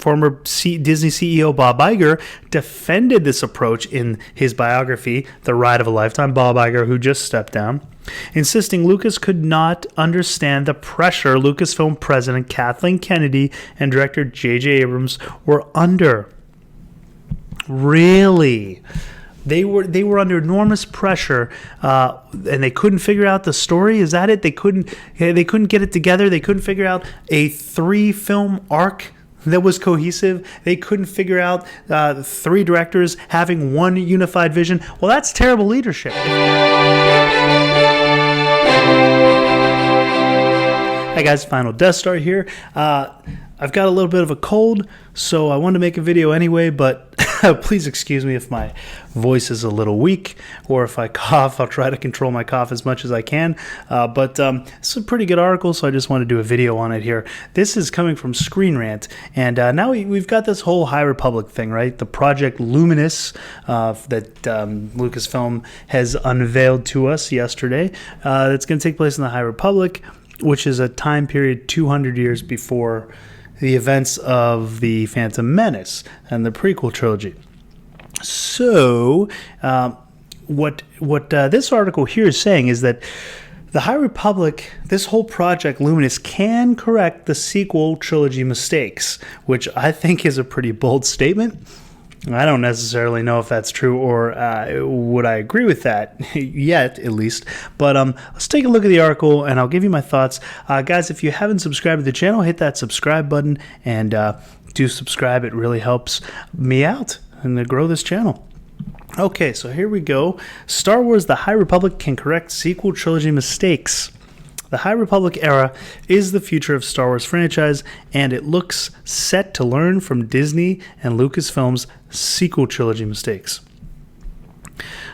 former Disney CEO Bob Iger defended this approach in his biography, The Ride of a Lifetime. Bob Iger, who just stepped down, insisting Lucas could not understand the pressure Lucasfilm president Kathleen Kennedy and director J.J. Abrams were under. Really? They were under enormous pressure, and they couldn't figure out the story. Is that it? They couldn't get it together. They couldn't figure out a 3-film arc that was cohesive. They couldn't figure out 3 directors having one unified vision. Well, that's terrible leadership. Hi guys, Final Death Star here. I've got a little bit of a cold, so I wanted to make a video anyway, but please excuse me if my voice is a little weak, or if I cough. I'll try to control my cough as much as I can. But it's a pretty good article, so I just want to do a video on it here. This is coming from Screen Rant, and now we've got this whole High Republic thing, right? The Project Luminous that Lucasfilm has unveiled to us yesterday. It's going to take place in the High Republic, which is a time period 200 years before the events of the Phantom Menace and the prequel trilogy. So, what this article here is saying is that the High Republic, this whole Project Luminous, can correct the sequel trilogy mistakes, which I think is a pretty bold statement. I don't necessarily know if that's true, or would I agree with that yet, at least. But let's take a look at the article, and I'll give you my thoughts. Guys, if you haven't subscribed to the channel, hit that subscribe button, and do subscribe. It really helps me out and to grow this channel. Okay, so here we go. Star Wars: The High Republic can correct sequel trilogy mistakes. The High Republic era is the future of Star Wars franchise, and it looks set to learn from Disney and Lucasfilm's sequel trilogy mistakes.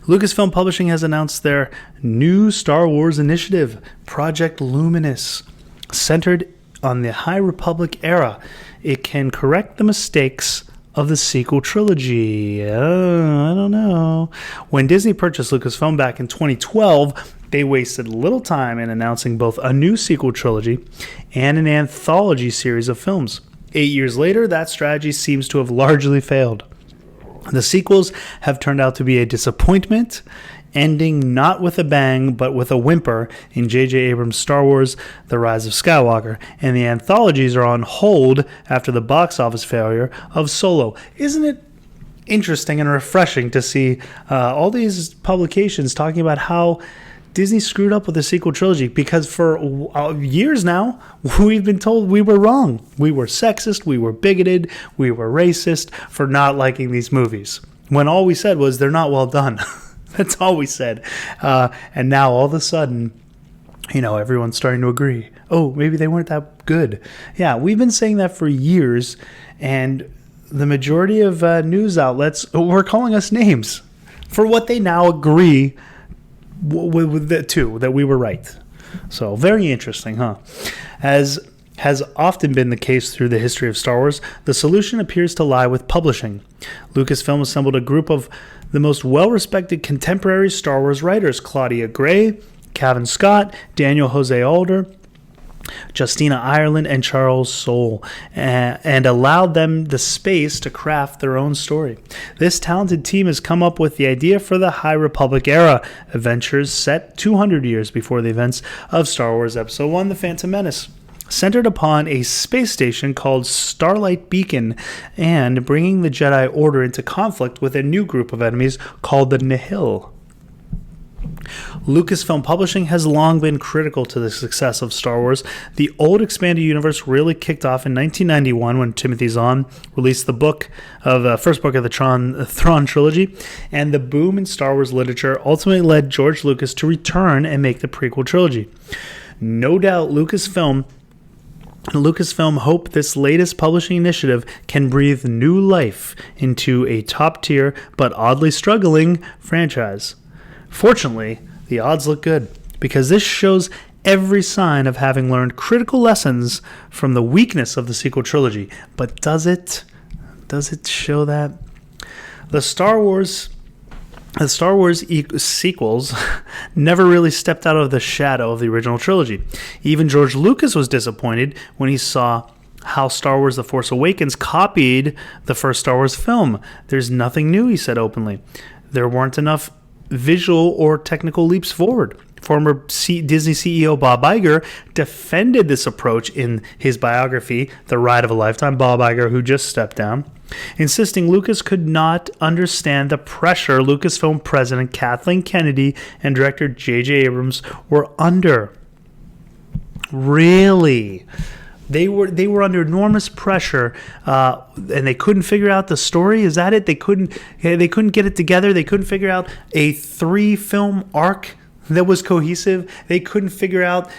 Lucasfilm Publishing has announced their new Star Wars initiative, Project Luminous, centered on the High Republic era. It can correct the mistakes of the sequel trilogy. I don't know. When Disney purchased Lucasfilm back in 2012, they wasted little time in announcing both a new sequel trilogy and an anthology series of films. 8 years later, that strategy seems to have largely failed. The sequels have turned out to be a disappointment, ending not with a bang but with a whimper in J.J. Abrams' Star Wars: The Rise of Skywalker, and the anthologies are on hold after the box office failure of Solo. Isn't it interesting and refreshing to see all these publications talking about how Disney screwed up with the sequel trilogy? Because for years now, we've been told we were wrong. We were sexist, we were bigoted, we were racist for not liking these movies, when all we said was they're not well done. That's all we said. And now all of a sudden, everyone's starting to agree. Oh, maybe they weren't that good. Yeah, we've been saying that for years, and the majority of news outlets were calling us names for what they now agree with the two, that we were right. So very interesting, huh? As has often been the case through the history of Star Wars, the solution appears to lie with publishing. Lucasfilm assembled a group of the most well-respected contemporary Star Wars writers: Claudia Gray, Cavan Scott, Daniel Jose Alder, Justina Ireland, and Charles Soule, and allowed them the space to craft their own story. This talented team has come up with the idea for the High Republic era adventures set 200 years before the events of Star Wars Episode 1, The Phantom Menace, centered upon a space station called Starlight Beacon, and bringing the Jedi Order into conflict with a new group of enemies called the Nihil. Lucasfilm Publishing has long been critical to the success of Star Wars. The old expanded universe really kicked off in 1991 when Timothy Zahn released the first book of the Thrawn trilogy, and the boom in Star Wars literature ultimately led George Lucas to return and make the prequel trilogy. No doubt Lucasfilm hope this latest publishing initiative can breathe new life into a top-tier but oddly struggling franchise. Fortunately, the odds look good, because this shows every sign of having learned critical lessons from the weakness of the sequel trilogy. But does it? Does it show that? The Star Wars sequels never really stepped out of the shadow of the original trilogy. Even George Lucas was disappointed when he saw how Star Wars The Force Awakens copied the first Star Wars film. There's nothing new, he said openly. There weren't enough visual or technical leaps forward. Former Disney CEO Bob Iger defended this approach in his biography, The Ride of a Lifetime. Bob Iger, who just stepped down, insisting Lucas could not understand the pressure Lucasfilm president Kathleen Kennedy and director J.J. Abrams were under. Really? They were under enormous pressure, and they couldn't figure out the story. Is that it? They couldn't get it together. They couldn't figure out a 3-film arc that was cohesive. They couldn't figure out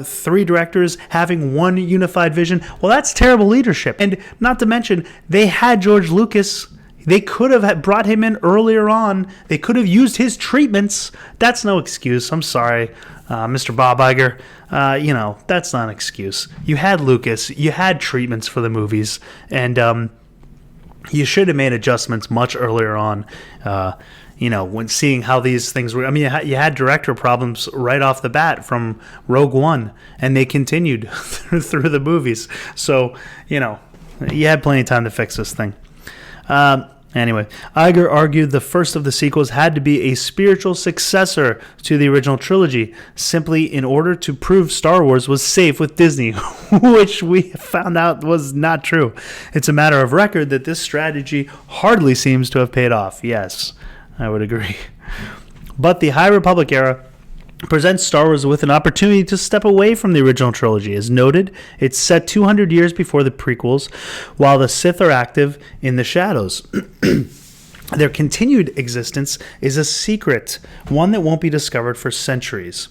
3 directors having one unified vision. Well, that's terrible leadership. And not to mention, they had George Lucas. They could have brought him in earlier on. They could have used his treatments. That's no excuse. I'm sorry, Mr. Bob Iger. That's not an excuse. You had Lucas. You had treatments for the movies. And you should have made adjustments much earlier on. When seeing how these things were. I mean, you had director problems right off the bat from Rogue One, and they continued through the movies. So, you had plenty of time to fix this thing. Anyway, Iger argued the first of the sequels had to be a spiritual successor to the original trilogy, simply in order to prove Star Wars was safe with Disney, which we found out was not true. It's a matter of record that this strategy hardly seems to have paid off. Yes, I would agree. But the High Republic era presents Star Wars with an opportunity to step away from the original trilogy. As noted, it's set 200 years before the prequels, while the Sith are active in the shadows. Their continued existence is a secret, one that won't be discovered for centuries.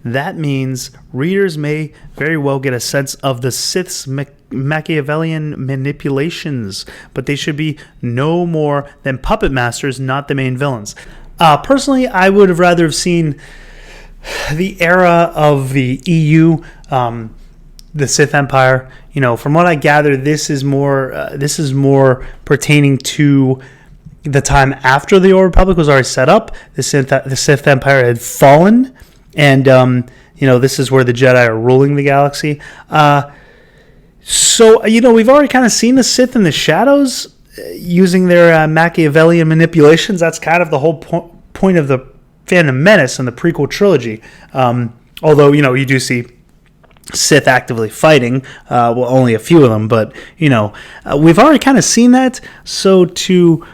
That means readers may very well get a sense of the Sith's Machiavellian manipulations, but they should be no more than puppet masters, not the main villains. Personally, I would have rather have seen the era of the EU, the Sith Empire. From what I gather, this is more pertaining to the time after the Old Republic was already set up. The Sith Empire had fallen, and this is where the Jedi are ruling the galaxy. So we've already kind of seen the Sith in the shadows using their Machiavellian manipulations. That's kind of the whole point of the Phantom Menace and the prequel trilogy. Although, you do see Sith actively fighting, only a few of them, but, we've already kind of seen that. So to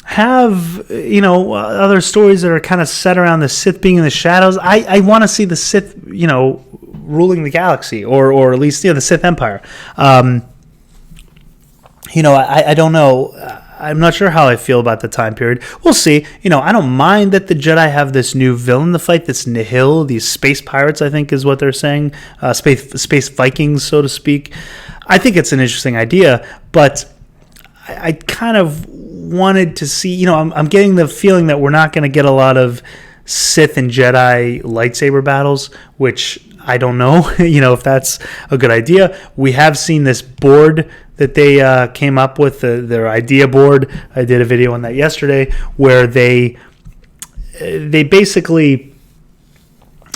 have, other stories that are kind of set around the Sith being in the shadows, I want to see the Sith, ruling the galaxy, or at least, the Sith Empire. I don't know. I'm not sure how I feel about the time period. We'll see. I don't mind that the Jedi have this new villain to fight, this Nihil, these space pirates, I think is what they're saying, space Vikings, so to speak. I think it's an interesting idea, but I kind of wanted to see, I'm getting the feeling that we're not going to get a lot of Sith and Jedi lightsaber battles, which I don't know, if that's a good idea. We have seen this board that they came up with, their idea board. I did a video on that yesterday, where they basically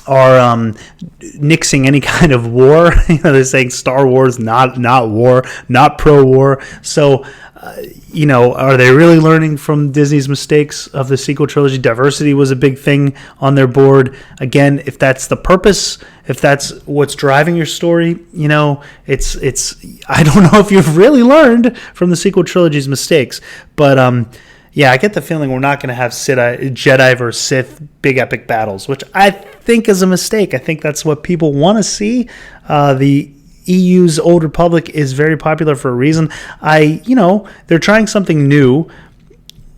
are nixing any kind of war. They're saying Star Wars, not war, not pro-war. So, are they really learning from Disney's mistakes of the sequel trilogy? Diversity was a big thing on their board. Again, if that's the purpose, if that's what's driving your story, it's. I don't know if you've really learned from the sequel trilogy's mistakes, but I get the feeling we're not going to have Jedi versus Sith big epic battles, which I think is a mistake. I think that's what people want to see. The EU's Old Republic is very popular for a reason. They're trying something new,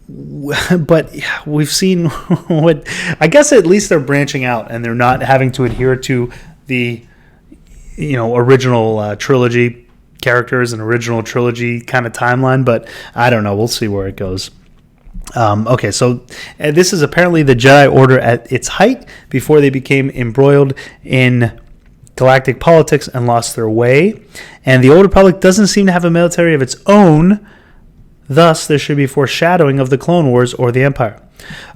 but we've seen what, I guess at least they're branching out and they're not having to adhere to the, original trilogy characters and original trilogy kind of timeline, but I don't know. We'll see where it goes. Okay, so this is apparently the Jedi Order at its height before they became embroiled in galactic politics and lost their way. And the Old Republic doesn't seem to have a military of its own, Thus, there should be foreshadowing of the Clone Wars or the Empire.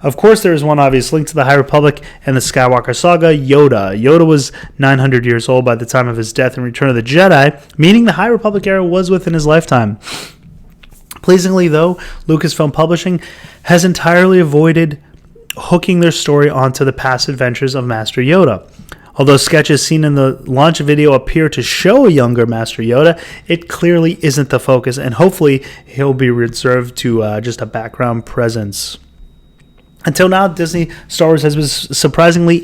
Of course, there is one obvious link to the High Republic and the Skywalker saga, Yoda. Yoda was 900 years old by the time of his death in Return of the Jedi, meaning the High Republic era was within his lifetime. Pleasingly, though, Lucasfilm Publishing has entirely avoided hooking their story onto the past adventures of Master Yoda. Although sketches seen in the launch video appear to show a younger Master Yoda, it clearly isn't the focus, and hopefully he'll be reserved to just a background presence. Until now, Disney Star Wars has been surprisingly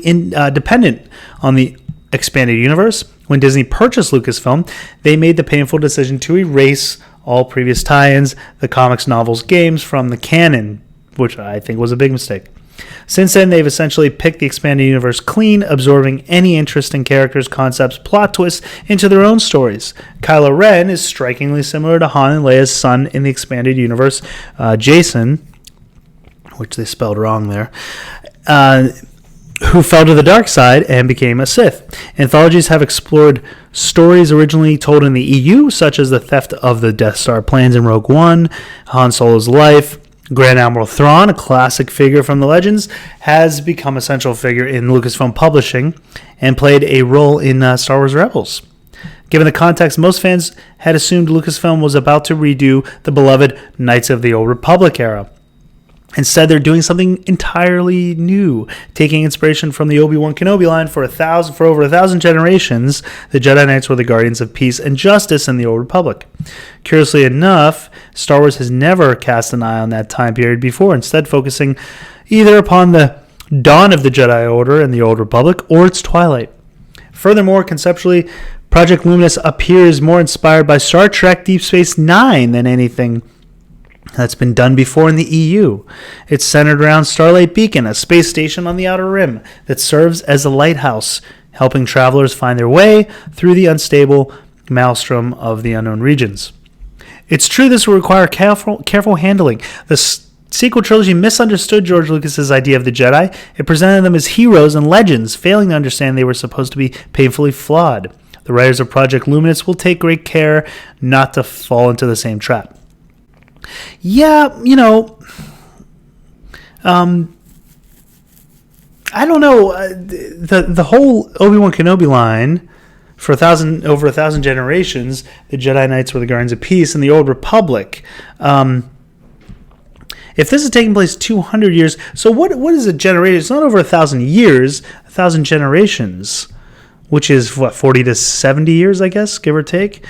dependent on the expanded universe. When Disney purchased Lucasfilm, they made the painful decision to erase all previous tie-ins, the comics, novels, games from the canon, which I think was a big mistake. Since then, they've essentially picked the expanded universe clean, absorbing any interesting characters, concepts, plot twists into their own stories. Kylo Ren is strikingly similar to Han and Leia's son in the expanded universe, Jason, which they spelled wrong there, who fell to the dark side and became a Sith. Anthologies have explored stories originally told in the EU, such as the theft of the Death Star plans in Rogue One, Han Solo's life. Grand Admiral Thrawn, a classic figure from the Legends, has become a central figure in Lucasfilm Publishing and played a role in Star Wars Rebels. Given the context, most fans had assumed Lucasfilm was about to redo the beloved Knights of the Old Republic era. Instead, they're doing something entirely new, taking inspiration from the Obi-Wan Kenobi line for over 1,000 generations. The Jedi Knights were the guardians of peace and justice in the Old Republic. Curiously enough, Star Wars has never cast an eye on that time period before, instead focusing either upon the dawn of the Jedi Order in the Old Republic or its twilight. Furthermore, conceptually, Project Luminous appears more inspired by Star Trek Deep Space Nine than anything that's been done before in the EU. It's centered around Starlight Beacon, a space station on the Outer Rim that serves as a lighthouse, helping travelers find their way through the unstable maelstrom of the unknown regions. It's true this will require careful handling. The sequel trilogy misunderstood George Lucas's idea of the Jedi. It presented them as heroes and legends, failing to understand they were supposed to be painfully flawed. The writers of Project Luminous will take great care not to fall into the same trap. Yeah, I don't know. The whole Obi-Wan Kenobi line for over 1,000 generations, the Jedi Knights were the guardians of peace in the Old Republic. If this is taking place 200 years, so what is a generation? It's not over 1,000 years, 1,000 generations, which is 40 to 70 years, I guess, give or take.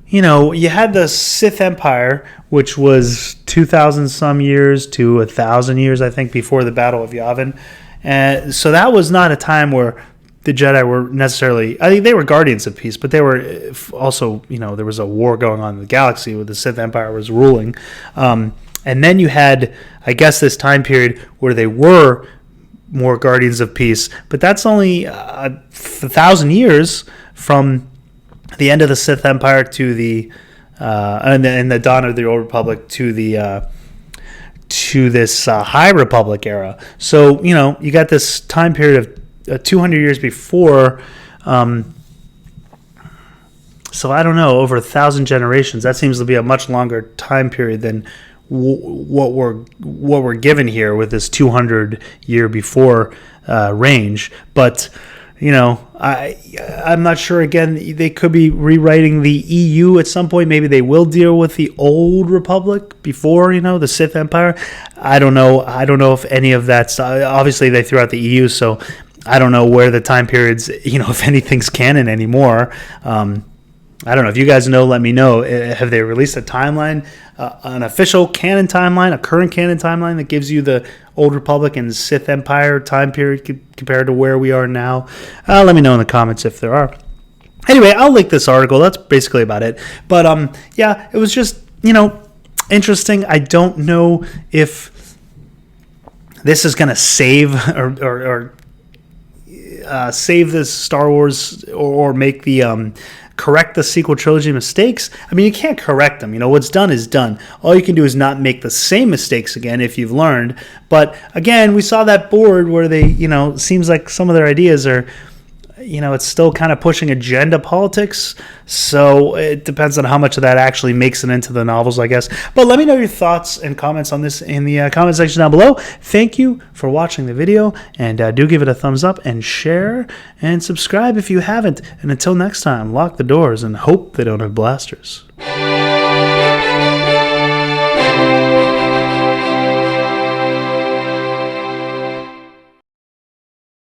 You had the Sith Empire, which was 2,000 some years to 1,000 years, I think, before the Battle of Yavin. And so that was not a time where the Jedi were necessarily, I think they were guardians of peace, but they were also, there was a war going on in the galaxy where the Sith Empire was ruling. And then you had, I guess, this time period where they were more guardians of peace, but that's only 1,000 years from the end of the Sith Empire to the and the dawn of the Old Republic to the to this High Republic era. So you got this time period of 200 years before. So I don't know, over 1,000 generations. That seems to be a much longer time period than what we're given here with this 200 year before range, but. I'm not sure. Again, they could be rewriting the EU at some point. Maybe they will deal with the Old Republic before, the Sith Empire. I don't know. I don't know if any of that's... obviously, they threw out the EU, so I don't know where the time periods, if anything's canon anymore. I don't know. If you guys know, let me know. Have they released a timeline, an official canon timeline, a current canon timeline that gives you the Old Republic and Sith Empire time period compared to where we are now? Let me know in the comments if there are. Anyway, I'll link this article. That's basically about it. But yeah, it was just, interesting. I don't know if this is going to save or save this Star Wars or make the... correct the sequel trilogy mistakes. I mean, you can't correct them. What's done is done. All you can do is not make the same mistakes again if you've learned. But again, we saw that board where they, seems like some of their ideas are, it's still kind of pushing agenda politics. So it depends on how much of that actually makes it into the novels, I guess. But let me know your thoughts and comments on this in the comment section down below. Thank you for watching the video, and do give it a thumbs up and share and subscribe if you haven't. And until next time, lock the doors and hope they don't have blasters.